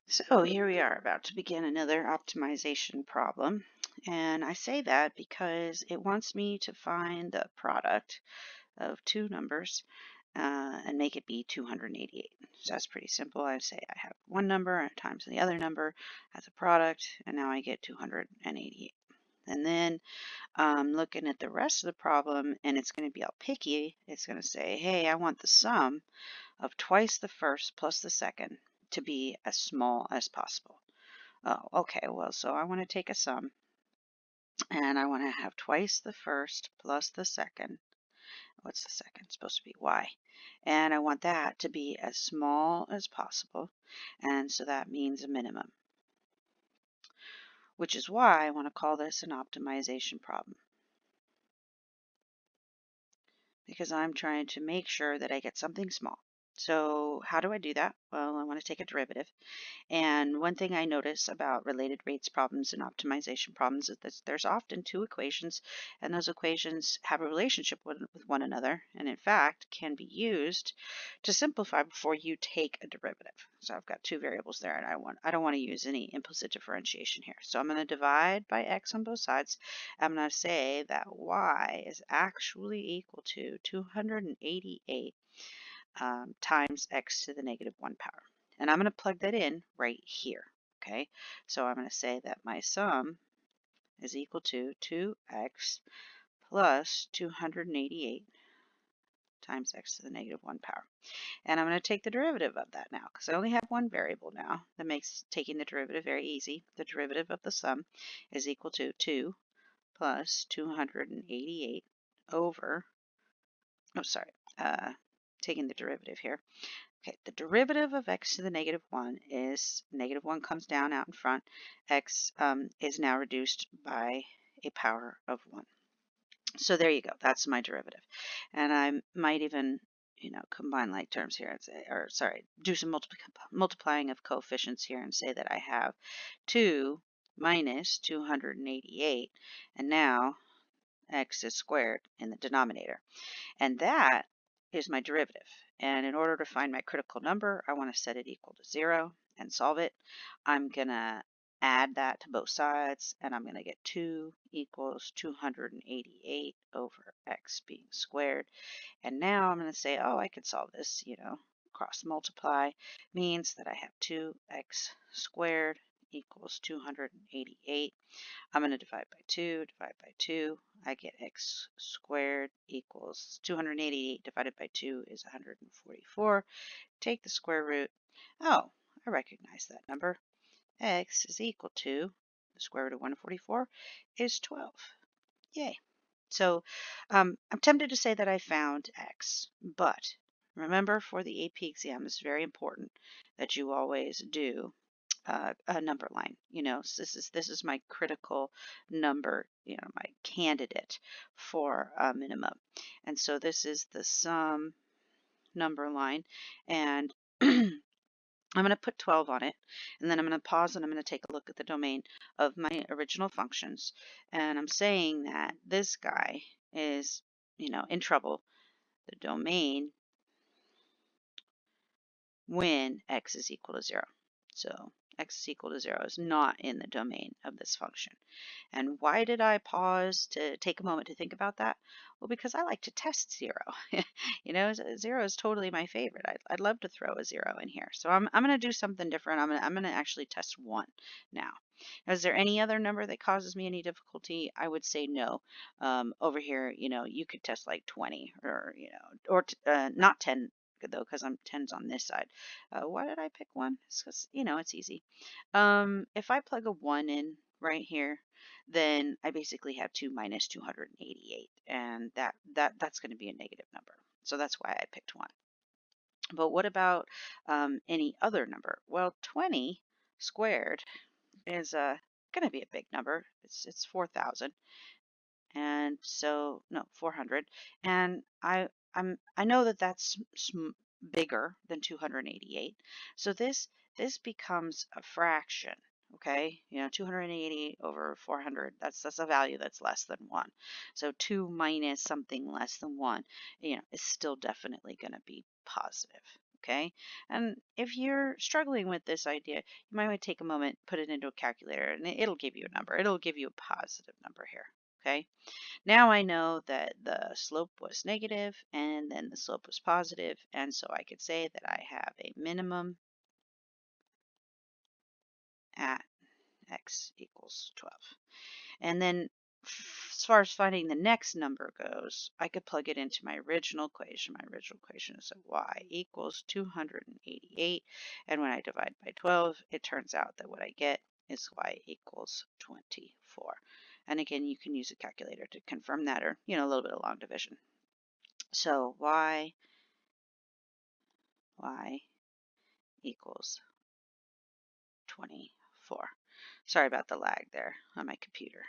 So here we are about to begin another optimization problem. And I say that because it wants me to find the product of two numbers and make it be 288. So that's pretty simple. I say I have one number times the other number as a product, and now I get 288. And then looking at the rest of the problem, and it's going to be all picky. It's going to say, hey, I want the sum of twice the first plus the second to be as small as possible. Oh, okay, well, so I want to take a sum, and I want to have twice the first plus the second. What's the second? It's supposed to be y. And I want that to be as small as possible, and so that means a minimum, which is why I want to call this an optimization problem, because I'm trying to make sure that I get something small. So how do I do that? Well, I want to take a derivative. And one thing I notice about related rates problems and optimization problems is that there's often two equations, and those equations have a relationship with one another, and in fact can be used to simplify before you take a derivative. So I've got two variables there, and I don't want to use any implicit differentiation here. So I'm going to divide by x on both sides. I'm going to say that y is actually equal to 288 times x to the negative 1 power. And I'm going to plug that in right here. Okay, so I'm going to say that my sum is equal to 2x plus 288 times x to the negative 1 power. And I'm going to take the derivative of that now, because I only have one variable now. That makes taking the derivative very easy. The derivative of the sum is equal to 2 plus 288 over, oh, sorry, taking the derivative here. Okay, the derivative of x to the negative 1 is negative 1 comes down out in front. X is now reduced by a power of 1. So there you go. That's my derivative. And I might even, combine like terms here and say, or sorry, do some multiplying of coefficients here and say that I have 2 minus 288, and now x is squared in the denominator. And that is my derivative. And in order to find my critical number, I want to set it equal to 0 and solve it. I'm going to add that to both sides, and I'm going to get 2 equals 288 over x being squared. And now I'm going to say, oh, I could solve this, cross multiply means that I have 2x squared equals 288. I'm going to divide by 2, divide by 2. I get x squared equals 288 divided by 2 is 144. Take the square root. Oh, I recognize that number. X is equal to the square root of 144 is 12. Yay. So I'm tempted to say that I found x, but remember, for the AP exam, it's very important that you always do a number line. So this is my critical number, my candidate for a minimum. And so this is the sum number line, and I'm going to put 12 on it, and then I'm going to pause and I'm going to take a look at the domain of my original functions. And I'm saying that this guy is, in trouble. The domain when x is equal to 0. So x is equal to 0 is not in the domain of this function. And why did I pause to take a moment to think about that? Well, because I like to test 0. 0 is totally my favorite. I'd love to throw a 0 in here. So I'm going to do something different. I'm going to actually test 1 now. Is there any other number that causes me any difficulty? I would say no. Over here, you could test like 20 or not 10 though, because 10's on this side. Why did I pick 1? It's because, it's easy. If I plug a 1 in right here, then I basically have 2 minus 288, and that's going to be a negative number. So that's why I picked 1. But what about any other number? Well, 20 squared is going to be a big number. It's 4,000, and so no 400, and I know that that's bigger than 288. So this becomes a fraction. Okay, 280 over 400, that's a value that's less than 1. So 2 minus something less than 1, is still definitely going to be positive. Okay, and if you're struggling with this idea, you might want to take a moment, put it into a calculator, and it'll give you a number. It'll give you a positive number here. Okay, now I know that the slope was negative and then the slope was positive, and so I could say that I have a minimum at x equals 12. And then as far as finding the next number goes, I could plug it into my original equation. My original equation is that y equals 288. And when I divide by 12, it turns out that what I get is y equals 24. And again, you can use a calculator to confirm that, or, a little bit of long division. So y equals 24. Sorry about the lag there on my computer.